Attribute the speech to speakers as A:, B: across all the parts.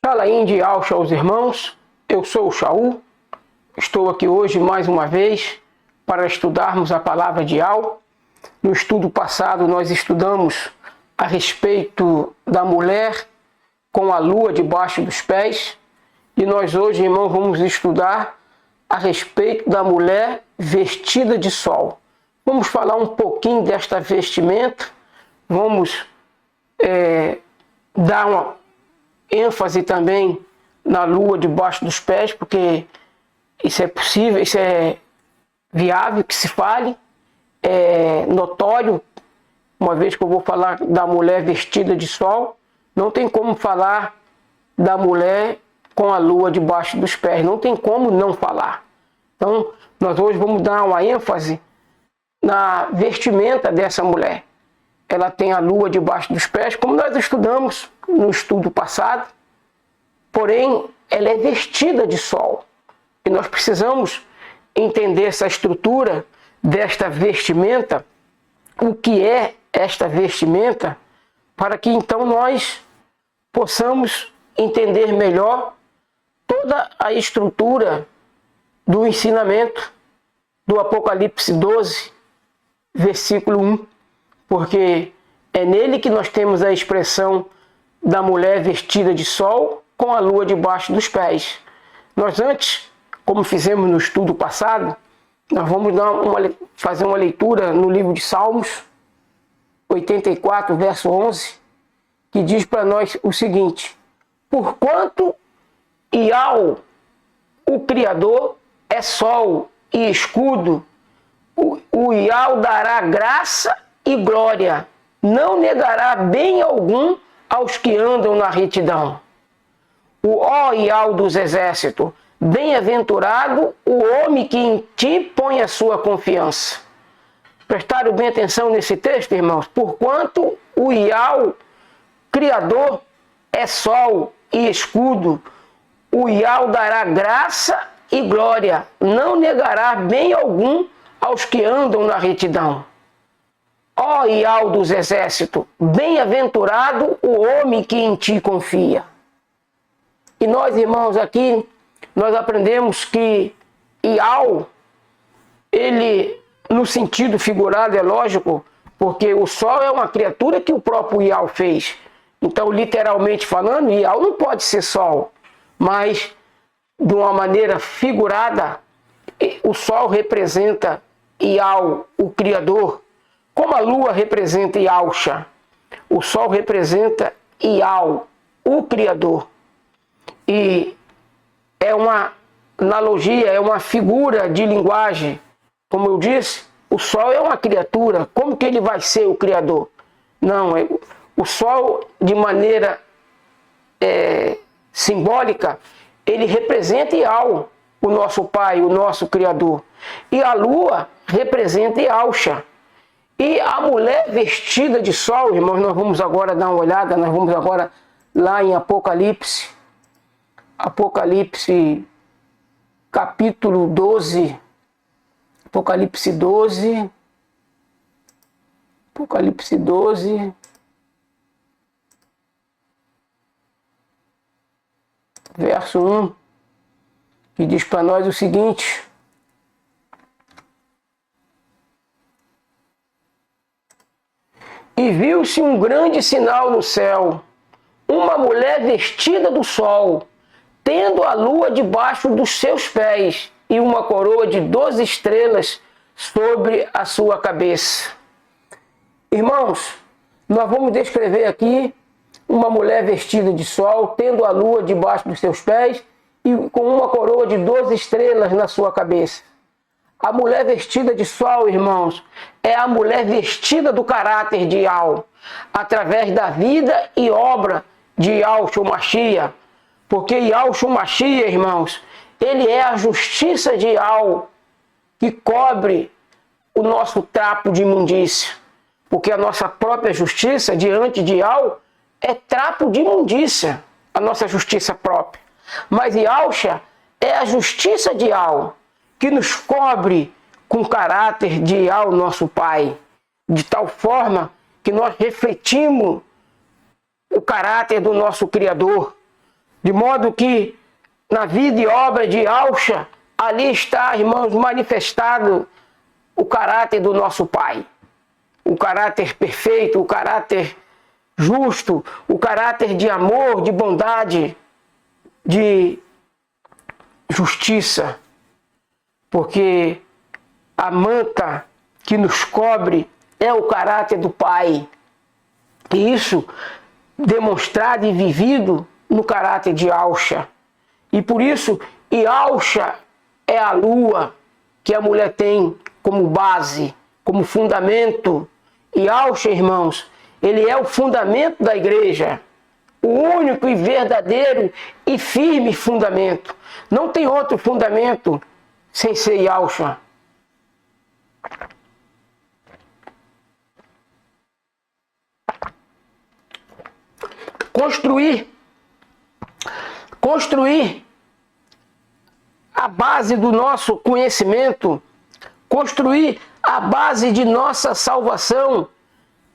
A: Shalaim de Alcha aos irmãos, eu sou o Shaul, estou aqui hoje mais uma vez para estudarmos a palavra de Al. No estudo passado nós estudamos a respeito da mulher com a lua debaixo dos pés e nós hoje, irmãos, vamos estudar a respeito da mulher vestida de sol. Vamos falar um pouquinho desta vestimenta, vamos dar uma ênfase também na lua debaixo dos pés, porque isso é possível, isso é viável que se fale, é notório. Uma vez que eu vou falar da mulher vestida de sol, não tem como falar da mulher com a lua debaixo dos pés, não tem como não falar. Então, nós hoje vamos dar uma ênfase na vestimenta dessa mulher. Ela tem a lua debaixo dos pés, como nós estudamos no estudo passado, porém, ela é vestida de sol. E nós precisamos entender essa estrutura desta vestimenta, o que é esta vestimenta, para que então nós possamos entender melhor toda a estrutura do ensinamento do Apocalipse 12, versículo 1, porque é nele que nós temos a expressão da mulher vestida de sol com a lua debaixo dos pés. Nós antes, como fizemos no estudo passado, nós vamos fazer uma leitura no livro de Salmos 84, verso 11, que diz para nós o seguinte: porquanto Ial, o Criador, é sol e escudo, o Ial dará graça e glória, não negará bem algum aos que andam na retidão. O ó Ial dos exércitos, bem-aventurado o homem que em ti põe a sua confiança. Prestaram bem atenção nesse texto, irmãos? Porquanto o Ial, Criador, é sol e escudo, o Ial dará graça e glória, não negará bem algum aos que andam na retidão. Ó Ial dos exércitos, bem-aventurado o homem que em ti confia. E nós, irmãos, aqui, nós aprendemos que Ial, ele, no sentido figurado, é lógico, porque o sol é uma criatura que o próprio Ial fez. Então, literalmente falando, Ial não pode ser sol, mas de uma maneira figurada, o sol representa Ial, o Criador, como a lua representa Ialcha. O sol representa Ial, o Criador. E é uma analogia, é uma figura de linguagem. Como eu disse, o sol é uma criatura. Como que ele vai ser o Criador? Não, o sol, de maneira simbólica, ele representa Ial, o nosso Pai, o nosso Criador. E a lua representa Ialcha. E a mulher vestida de sol, irmãos, nós vamos agora dar uma olhada, nós vamos agora lá em Apocalipse. Apocalipse capítulo 12. Apocalipse 12. Apocalipse 12. Verso 1, que diz para nós o seguinte: e viu-se um grande sinal no céu, uma mulher vestida do sol, tendo a lua debaixo dos seus pés e uma coroa de 12 estrelas sobre a sua cabeça. Irmãos, nós vamos descrever aqui uma mulher vestida de sol, tendo a lua debaixo dos seus pés e com uma coroa de 12 estrelas na sua cabeça. A mulher vestida de sol, irmãos, é a mulher vestida do caráter de Ial, através da vida e obra de Yahshua Mashiach. Porque Yahshua Mashiach, irmãos, ele é a justiça de Ial, que cobre o nosso trapo de imundícia. Porque a nossa própria justiça diante de Ial é trapo de imundícia, a nossa justiça própria. Mas Yahshua é a justiça de Ial, que nos cobre com o caráter de Ial, nosso Pai, de tal forma que nós refletimos o caráter do nosso Criador, De modo que na vida e obra de Alcha, ali está, irmãos, manifestado o caráter do nosso Pai. O caráter perfeito, o caráter justo, o caráter de amor, de bondade, de justiça. Porque a manta que nos cobre é o caráter do Pai. E isso demonstrado e vivido no caráter de Alcha. E por isso, Alcha é a lua que a mulher tem como base, como fundamento. E Alcha, irmãos, ele é o fundamento da igreja. O único e verdadeiro e firme fundamento. Não tem outro fundamento sem ser Alcha. Construir a base do nosso conhecimento, construir a base de nossa salvação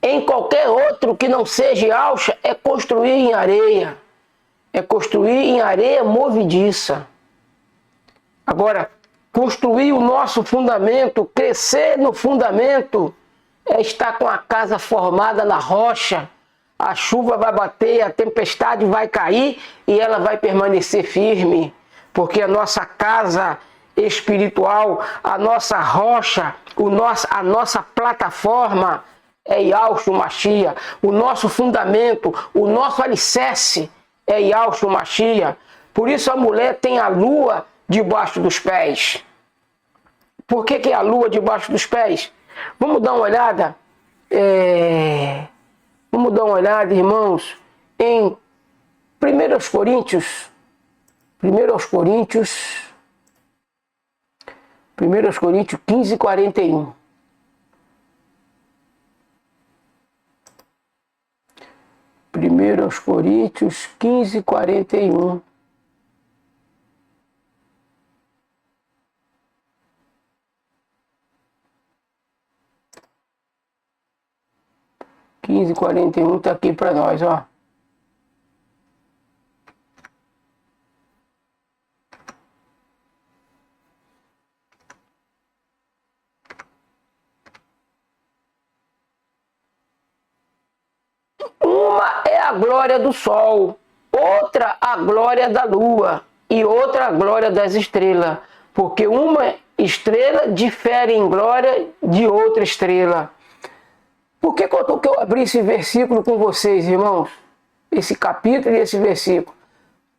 A: em qualquer outro que não seja Alcha, é construir em areia. É construir em areia movediça. Agora, construir o nosso fundamento, crescer no fundamento, é estar com a casa formada na rocha. A chuva vai bater, a tempestade vai cair e ela vai permanecer firme. Porque a nossa casa espiritual, a nossa rocha, a nossa plataforma é Yahshua Mashiach. O nosso fundamento, o nosso alicerce é Yahshua Mashiach. Por isso a mulher tem a lua debaixo dos pés. Por que é a lua debaixo dos pés? Vamos dar uma olhada. Vamos dar uma olhada, irmãos, em 1 Coríntios 15, 41. 1 Coríntios 15, 41. Quinze, 41 está aqui para nós, ó. Uma é a glória do sol, outra a glória da lua e outra a glória das estrelas, porque uma estrela difere em glória de outra estrela. Por que eu abri esse versículo com vocês, irmãos? Esse capítulo e esse versículo.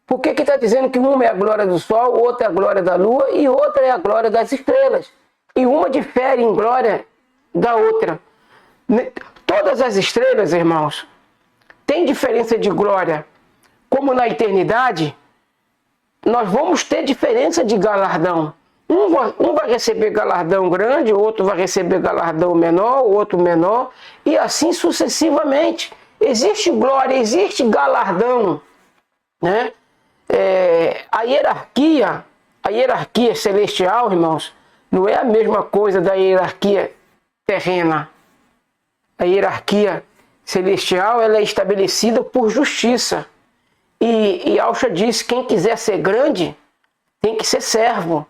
A: Por que está dizendo que uma é a glória do sol, outra é a glória da lua e outra é a glória das estrelas? E uma difere em glória da outra. Todas as estrelas, irmãos, têm diferença de glória. Como na eternidade, nós vamos ter diferença de galardão. Um vai receber galardão grande, o outro vai receber galardão menor, o outro menor, e assim sucessivamente. Existe glória, existe galardão, né? A hierarquia celestial, irmãos, não é a mesma coisa da hierarquia terrena. A hierarquia celestial, ela é estabelecida por justiça. E Alcha disse, quem quiser ser grande, tem que ser servo.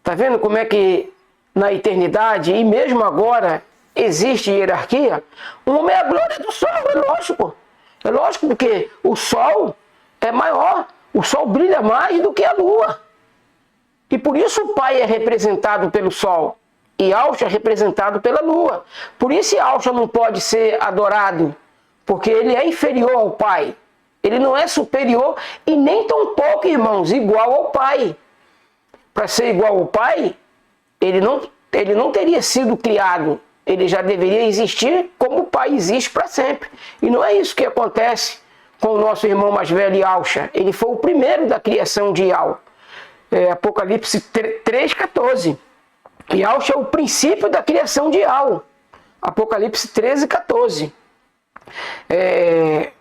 A: Tá vendo como é que na eternidade, e mesmo agora, existe hierarquia? Uma é a glória do sol, é lógico. É lógico, porque o sol é maior. O sol brilha mais do que a lua. E por isso o Pai é representado pelo sol. E Alcha é representado pela lua. Por isso Alcha não pode ser adorado. Porque ele é inferior ao Pai. Ele não é superior e nem tão pouco, irmãos, igual ao Pai. Para ser igual ao Pai, ele não teria sido criado. Ele já deveria existir como o Pai existe para sempre. E não é isso que acontece com o nosso irmão mais velho, Yahshua. Ele foi o primeiro da criação de Yahweh. Apocalipse 3,14. Yahshua é o princípio da criação de Yahweh. Apocalipse 13,14.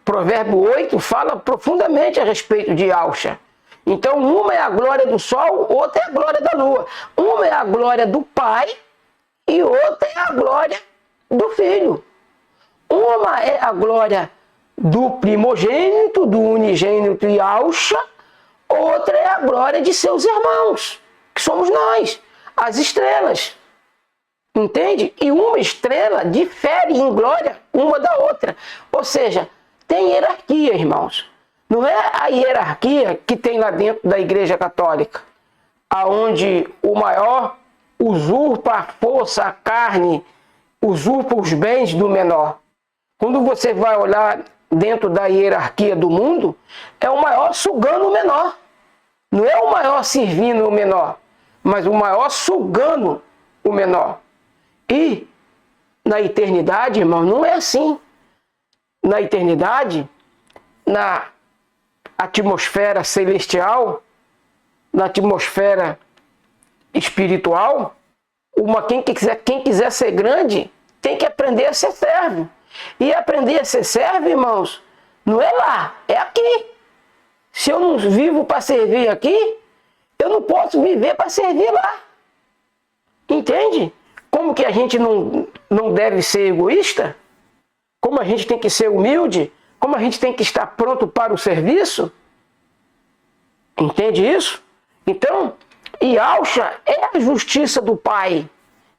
A: Provérbio 8 fala profundamente a respeito de Yahshua. Então, uma é a glória do sol, outra é a glória da lua. Uma é a glória do Pai e outra é a glória do Filho. Uma é a glória do primogênito, do unigênito Yahshua, outra é a glória de seus irmãos, que somos nós, as estrelas. Entende? E uma estrela difere em glória uma da outra. Ou seja, tem hierarquia, irmãos. Não é a hierarquia que tem lá dentro da Igreja Católica, aonde o maior usurpa a força, a carne, usurpa os bens do menor. Quando você vai olhar dentro da hierarquia do mundo, é o maior sugando o menor. Não é o maior servindo o menor, mas o maior sugando o menor. E na eternidade, irmão, não é assim. Na eternidade, na atmosfera celestial, na atmosfera espiritual, quem quiser ser grande tem que aprender a ser servo. E aprender a ser servo, irmãos, não é lá, é aqui. Se eu não vivo para servir aqui, eu não posso viver para servir lá. Entende? Como que a gente não deve ser egoísta? Como a gente tem que ser humilde? Como a gente tem que estar pronto para o serviço? Entende isso? Então, Yahshua é a justiça do Pai.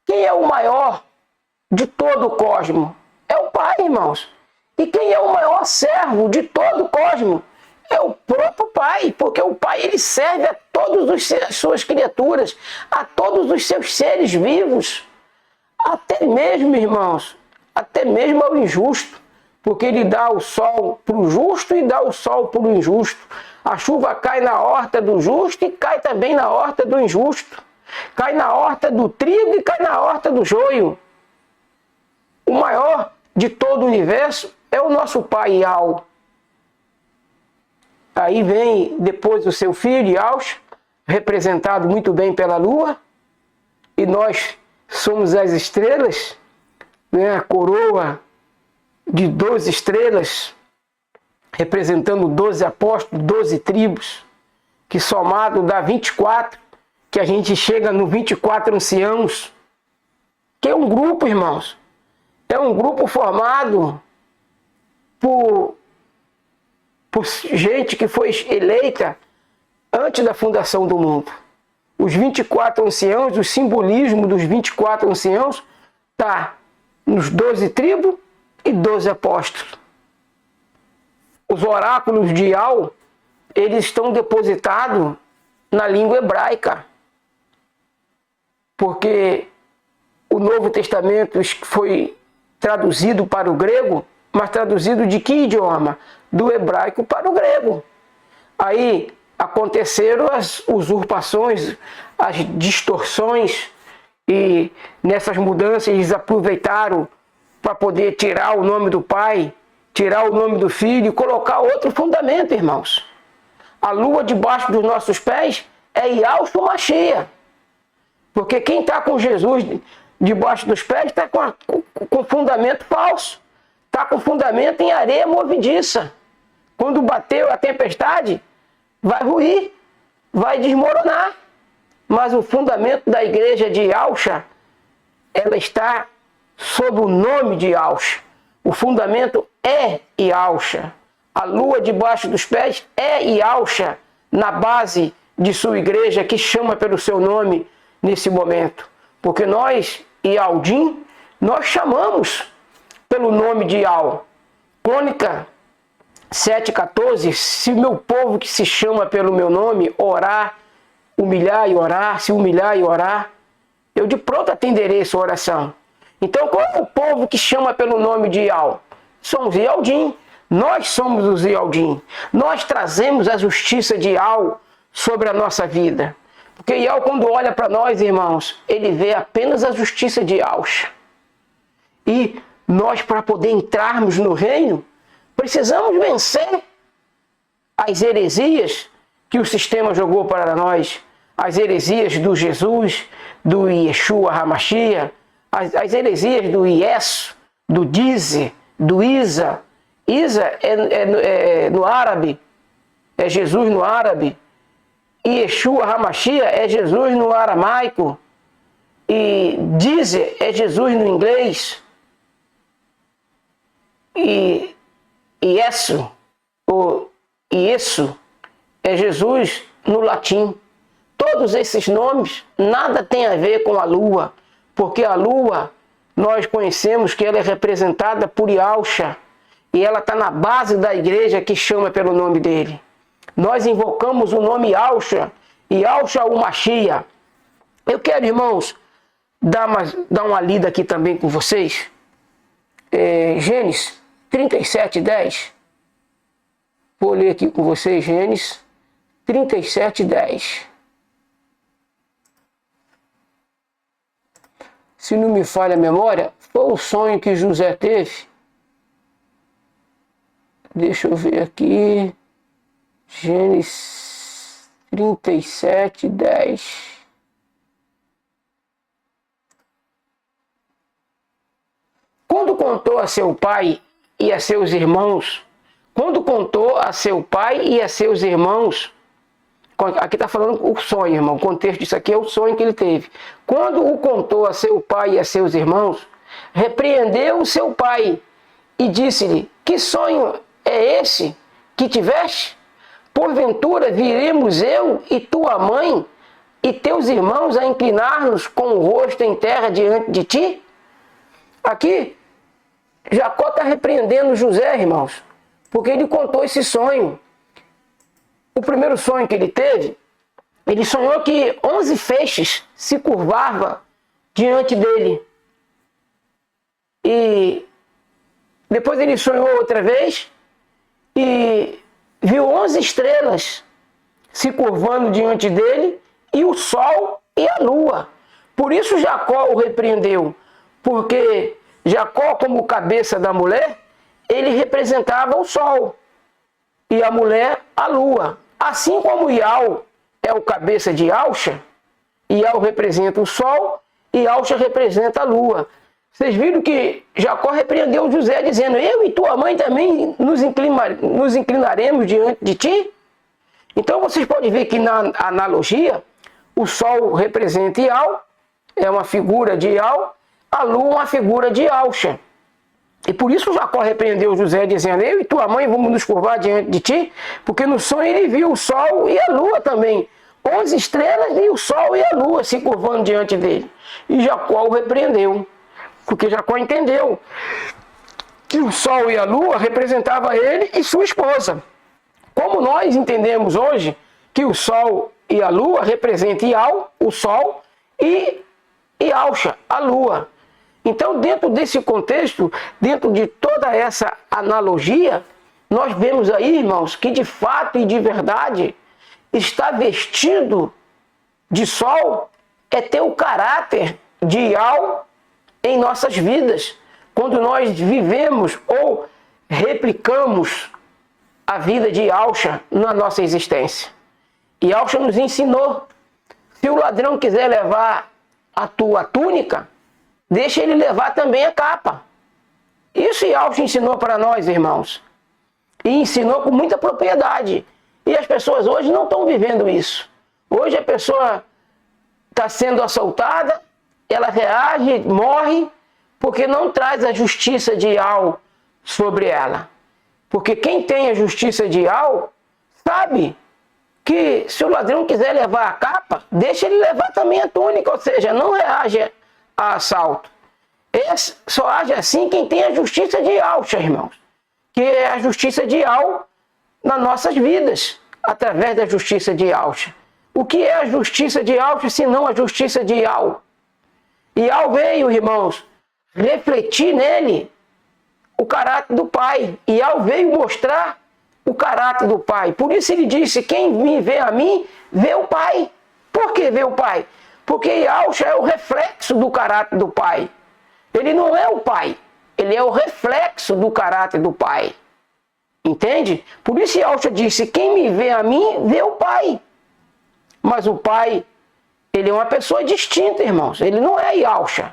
A: Quem é o maior de todo o cosmos? É o Pai, irmãos. E quem é o maior servo de todo o cosmos? É o próprio Pai, porque o Pai ele serve a todas as suas criaturas, a todos os seus seres vivos. Até mesmo, irmãos, até mesmo ao injusto, porque ele dá o sol para o justo e dá o sol para o injusto. A chuva cai na horta do justo e cai também na horta do injusto. Cai na horta do trigo e cai na horta do joio. O maior de todo o universo é o nosso Pai Yahweh. Aí vem depois o seu filho, Yahshua, representado muito bem pela lua, e nós somos as estrelas, né? A coroa de 12 estrelas, representando 12 apóstolos, 12 tribos, que somado dá 24, que a gente chega no 24 anciãos, que é um grupo, irmãos, é um grupo formado por gente que foi eleita antes da fundação do mundo. Os 24 anciãos, o simbolismo dos 24 anciãos está nos 12 tribos e 12 apóstolos. Os oráculos de Yahweh, eles estão depositados na língua hebraica. Porque o Novo Testamento foi traduzido para o grego, mas traduzido de que idioma? Do hebraico para o grego. Aí aconteceram as usurpações, as distorções, e nessas mudanças eles aproveitaram para poder tirar o nome do Pai, tirar o nome do Filho e colocar outro fundamento, irmãos. A lua debaixo dos nossos pés é Yahshua Mashiach. Porque quem está com Jesus debaixo dos pés está com fundamento falso. Está com fundamento em areia movediça. Quando bateu a tempestade, vai ruir, vai desmoronar. Mas o fundamento da igreja de Yahshua, ela está sob o nome de Yahshua. O fundamento é Yahshua. A lua debaixo dos pés é Yahshua na base de sua igreja que chama pelo seu nome nesse momento. Porque nós, Yaldim, nós chamamos pelo nome de Yahweh. Crônica 7,14, se meu povo que se chama pelo meu nome orar, humilhar e orar, se humilhar e orar, eu de pronto atenderei sua oração. Então qual é o povo que chama pelo nome de Yahweh? Somos Yaldim. Nós somos os Yaldim. Nós trazemos a justiça de Yahweh sobre a nossa vida. Porque Yahweh, quando olha para nós, irmãos, ele vê apenas a justiça de Yahshua. E nós, para poder entrarmos no reino, precisamos vencer as heresias que o sistema jogou para nós. As heresias do Jesus, do Yeshua HaMashiach, as heresias do Yesu, do Dize, do Isa. Isa é no árabe, é Jesus no árabe. E Yeshua HaMashiach é Jesus no aramaico. E Dize é Jesus no inglês. E Iesu, ou Iesu, é Jesus no latim. Todos esses nomes nada tem a ver com a lua, porque a lua, nós conhecemos que ela é representada por Yahshua, e ela está na base da igreja que chama pelo nome dele. Nós invocamos o nome Yahshua, Yahshua o Mashiach. Eu quero, irmãos, dar uma lida aqui também com vocês. Gênesis 37:10. Vou ler aqui com vocês, Gênesis 37:10. Se não me falha a memória, foi o sonho que José teve. Deixa eu ver aqui. Gênesis 37:10. Quando contou a seu pai e a seus irmãos, aqui está falando o sonho, irmão, o contexto disso aqui é o sonho que ele teve. Quando o contou a seu pai e a seus irmãos, repreendeu o seu pai e disse-lhe: que sonho é esse que tiveste? Porventura viremos eu e tua mãe e teus irmãos a inclinar-nos com o rosto em terra diante de ti? Aqui, Jacó está repreendendo José, irmãos, porque ele contou esse sonho. O primeiro sonho que ele teve, ele sonhou que 11 feixes se curvavam diante dele. E depois ele sonhou outra vez e viu 11 estrelas se curvando diante dele, e o sol e a lua. Por isso Jacó o repreendeu, porque Jacó, como cabeça da mulher, ele representava o sol e a mulher a lua. Assim como Yahweh é o cabeça de Yahshua, Yahweh representa o sol e Yahshua representa a lua. Vocês viram que Jacó repreendeu José dizendo: eu e tua mãe também nos inclinaremos diante de ti? Então vocês podem ver que na analogia, o sol representa Yahweh, é uma figura de Yahweh, a lua uma figura de Yahshua. E por isso Jacó repreendeu José dizendo: eu e tua mãe vamos nos curvar diante de ti, porque no sonho ele viu o sol e a lua também, 11 estrelas e o sol e a lua se curvando diante dele. E Jacó o repreendeu, porque Jacó entendeu que o sol e a lua representavam ele e sua esposa. Como nós entendemos hoje que o sol e a lua representam Yahweh, o sol, e Yahshua, a lua. Então, dentro desse contexto, dentro de toda essa analogia, nós vemos aí, irmãos, que de fato e de verdade, estar vestido de sol é ter o caráter de Yahweh em nossas vidas, quando nós vivemos ou replicamos a vida de Yahshua na nossa existência. E Yahshua nos ensinou: se o ladrão quiser levar a tua túnica, deixa ele levar também a capa. Isso Yahshua ensinou para nós, irmãos. E ensinou com muita propriedade. E as pessoas hoje não estão vivendo isso. Hoje a pessoa está sendo assaltada, ela reage, morre, porque não traz a justiça de Yahweh sobre ela. Porque quem tem a justiça de Yahweh sabe que se o ladrão quiser levar a capa, deixa ele levar também a túnica, ou seja, não reage a assalto. Só age assim quem tem a justiça de Yahshua, irmãos, que é a justiça de Yahweh nas nossas vidas, através da justiça de Yahshua. O que é a justiça de Yahshua, se não a justiça de Yahweh? Yahweh veio, irmãos, refletir nele o caráter do Pai. Yahweh veio mostrar o caráter do Pai. Por isso ele disse: quem me vê a mim, vê o Pai. Por que vê o Pai? Porque Yahshua é o reflexo do caráter do Pai. Ele não é o Pai, ele é o reflexo do caráter do Pai. Entende? Por isso Yahshua disse: quem me vê a mim, vê o Pai. Mas o Pai, ele é uma pessoa distinta, irmãos. Ele não é Yahshua.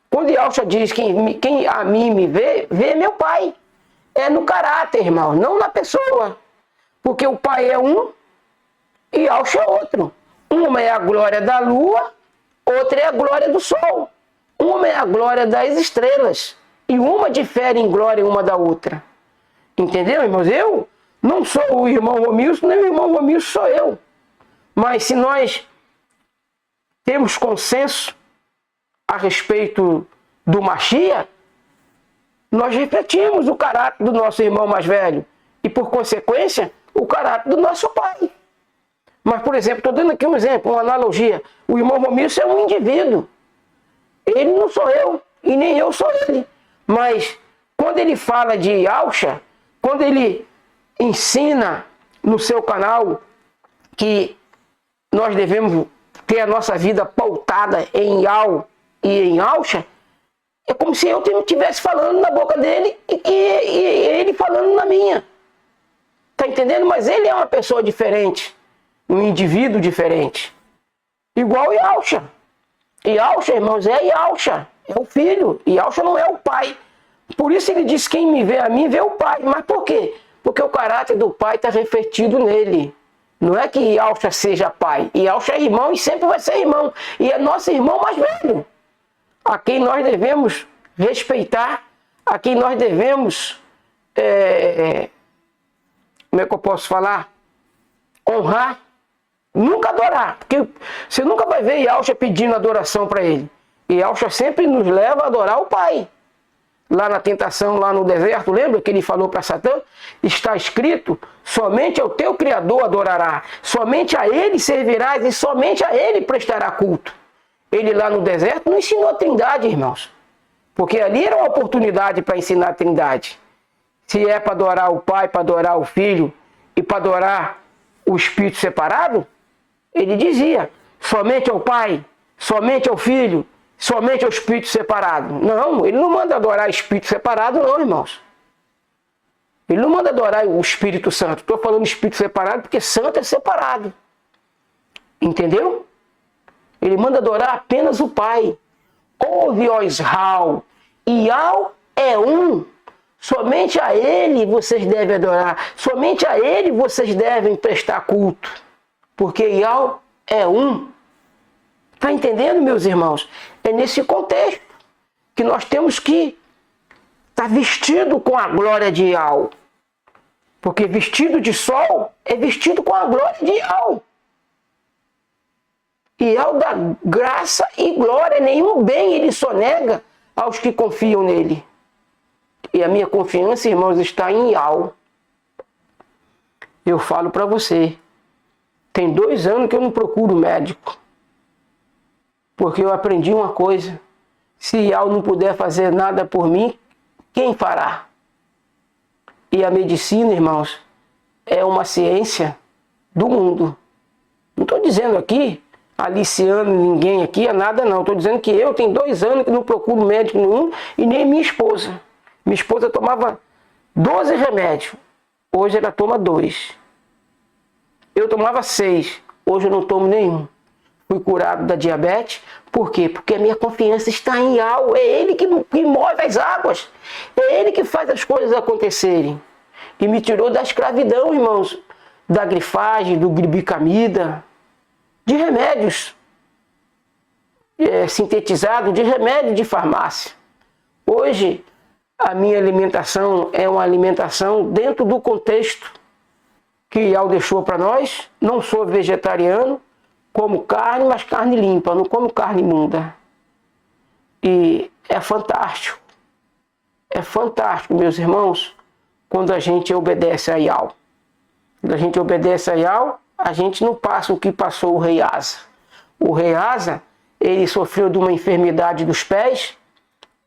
A: Quando Yahshua diz: quem a mim me vê, vê meu Pai. É no caráter, irmão, não na pessoa. Porque o Pai é um e Yahshua é outro. Uma é a glória da lua, outra é a glória do sol. Uma é a glória das estrelas. E uma difere em glória uma da outra. Entendeu, irmãos? Eu não sou o irmão Romilson, nem o irmão Romilson sou eu. Mas se nós temos consenso a respeito do Mashiach, nós refletimos o caráter do nosso irmão mais velho e, por consequência, o caráter do nosso pai. Mas, por exemplo, estou dando aqui um exemplo, uma analogia. O irmão Romilson é um indivíduo. Ele não sou eu e nem eu sou ele. Mas, quando ele fala de Yahusha, quando ele ensina no seu canal que nós devemos ter a nossa vida pautada em Yah e em Yahusha, é como se eu estivesse falando na boca dele e ele falando na minha. Tá entendendo? Mas ele é uma pessoa diferente, um indivíduo diferente. Igual Yahusha. Yahusha, irmãos, é Yahusha, é o filho. Yahusha não é o pai. Por isso ele diz: quem me vê a mim, vê o pai. Mas por quê? Porque o caráter do pai está refletido nele. Não é que Yahusha seja pai. Yahusha é irmão e sempre vai ser irmão. E é nosso irmão mais velho, a quem nós devemos respeitar, a quem nós devemos, como é que eu posso falar? Honrar, nunca adorar. Porque você nunca vai ver Yahusha pedindo adoração para ele. E Yahusha sempre nos leva a adorar o Pai. Lá na tentação, lá no deserto, lembra que ele falou para Satã? Está escrito: somente ao teu Criador adorará, somente a ele servirás e somente a ele prestará culto. Ele lá no deserto não ensinou a Trindade, irmãos. Porque ali era uma oportunidade para ensinar a Trindade. Se é para adorar o Pai, para adorar o Filho e para adorar o Espírito separado, ele dizia: somente ao Pai, somente ao Filho, somente ao Espírito separado. Não, ele não manda adorar Espírito separado não, irmãos. Ele não manda adorar o Espírito Santo. Estou falando Espírito separado porque Santo é separado. Entendeu? Ele manda adorar apenas o Pai. Ouve, ó Israel, Yah é um. Somente a ele vocês devem adorar. Somente a ele vocês devem prestar culto. Porque Yah é um. Está entendendo, meus irmãos? É nesse contexto que nós temos que estar vestido com a glória de Yah. Porque vestido de sol é vestido com a glória de Yah. Yah dá graça e glória, nenhum bem ele sonega aos que confiam nele. E a minha confiança, irmãos, está em Yah. Eu falo para você, tem 2 anos que eu não procuro médico. Porque eu aprendi uma coisa: se Yah não puder fazer nada por mim, quem fará? E a medicina, irmãos, é uma ciência do mundo. Não estou dizendo aqui, aliciando ninguém aqui, é nada não. Estou dizendo que eu tenho 2 anos que não procuro médico nenhum e nem minha esposa. Minha esposa tomava 12 remédios, hoje ela toma 2. Eu tomava 6, hoje eu não tomo nenhum. Fui curado da diabetes. Por quê? Porque a minha confiança está em Yah. É ele que move as águas. É ele que faz as coisas acontecerem. E me tirou da escravidão, irmãos. Da grifagem, do gribicamida. De remédios sintetizados, de remédio de farmácia. Hoje, a minha alimentação é uma alimentação dentro do contexto que Yah deixou para nós. Não sou vegetariano. Como carne, mas carne limpa, não como carne imunda. E é fantástico. É fantástico, meus irmãos, quando a gente obedece a Yah. Quando a gente obedece a Yah, a gente não passa o que passou o rei Asa. O rei Asa, ele sofreu de uma enfermidade dos pés,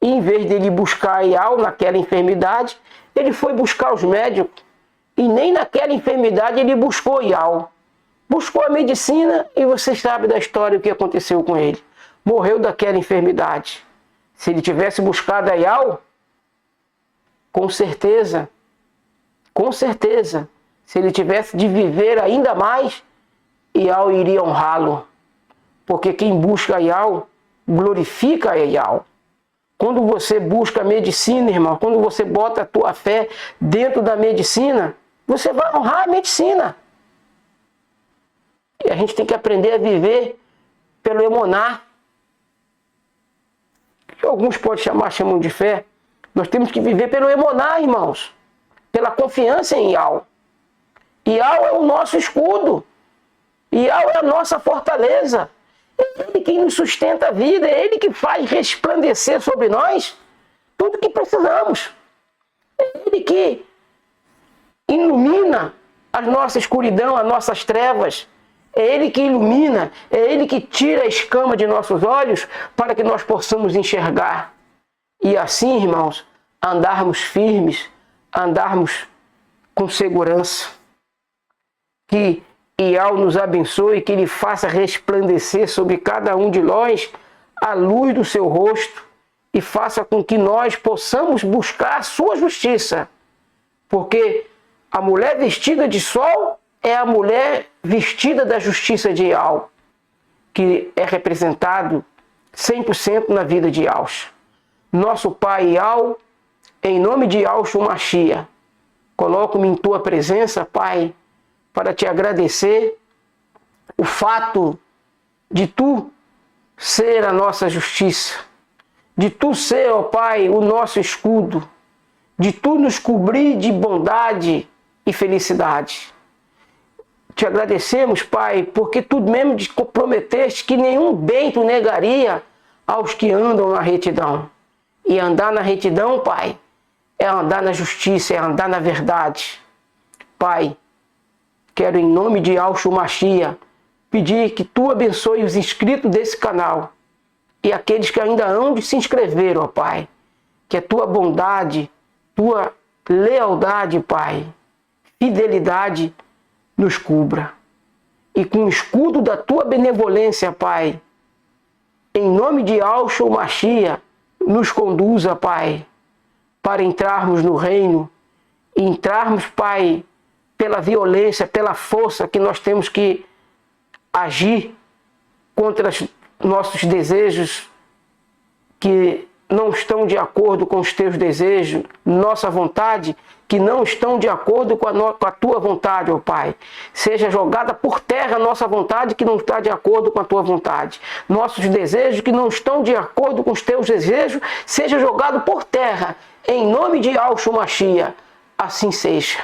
A: e em vez de ele buscar a Yah naquela enfermidade, ele foi buscar os médicos. E nem naquela enfermidade ele buscou Yah. Buscou a medicina e você sabe da história o que aconteceu com ele. Morreu daquela enfermidade. Se ele tivesse buscado a Yah, com certeza, se ele tivesse de viver ainda mais, Yah iria honrá-lo. Porque quem busca a Yah, glorifica a Yah. Quando você busca a medicina, irmão, quando você bota a tua fé dentro da medicina, você vai honrar a medicina. E a gente tem que aprender a viver pelo emuná, que alguns podem chamam de fé. Nós temos que viver pelo emuná, irmãos. pela confiança em Yahweh. Yahweh é o nosso escudo. Yahweh é a nossa fortaleza. É Ele quem nos sustenta a vida, é Ele que faz resplandecer sobre nós tudo o que precisamos. É Ele que ilumina a nossa escuridão, as nossas trevas. É Ele que ilumina, é Ele que tira a escama de nossos olhos para que nós possamos enxergar. E assim, irmãos, andarmos firmes, andarmos com segurança. Que Yahweh nos abençoe, que Ele faça resplandecer sobre cada um de nós a luz do seu rosto e faça com que nós possamos buscar a sua justiça. Porque a mulher vestida de sol é a mulher vestida da justiça de Yahweh, que é representado 100% na vida de Yahweh. Nosso Pai Yahweh, em nome de Yahshua Mashiach, coloco-me em Tua presença, Pai, para Te agradecer o fato de Tu ser a nossa justiça, de Tu ser, ó Pai, o nosso escudo, de Tu nos cobrir de bondade e felicidade. Te agradecemos, Pai, porque Tu mesmo prometeste que nenhum bem Tu negaria aos que andam na retidão. E andar na retidão, Pai, é andar na justiça, é andar na verdade. Pai, quero em nome de Yahshua Mashiach pedir que Tu abençoe os inscritos desse canal e aqueles que ainda hão de se inscrever, ó Pai. Que a Tua bondade, Tua lealdade, Pai, fidelidade nos cubra. E com o escudo da Tua benevolência, Pai, em nome de Yahshua Mashiach, nos conduza, Pai, para entrarmos no reino, e entrarmos, Pai, pela violência, pela força que nós temos que agir contra os nossos desejos que não estão de acordo com os Teus desejos, nossa vontade, que não estão de acordo com a Tua vontade, ó Pai. Seja jogada por terra a nossa vontade que não está de acordo com a Tua vontade. Nossos desejos que não estão de acordo com os Teus desejos, seja jogado por terra, em nome de Yahshua Mashiach. Assim seja.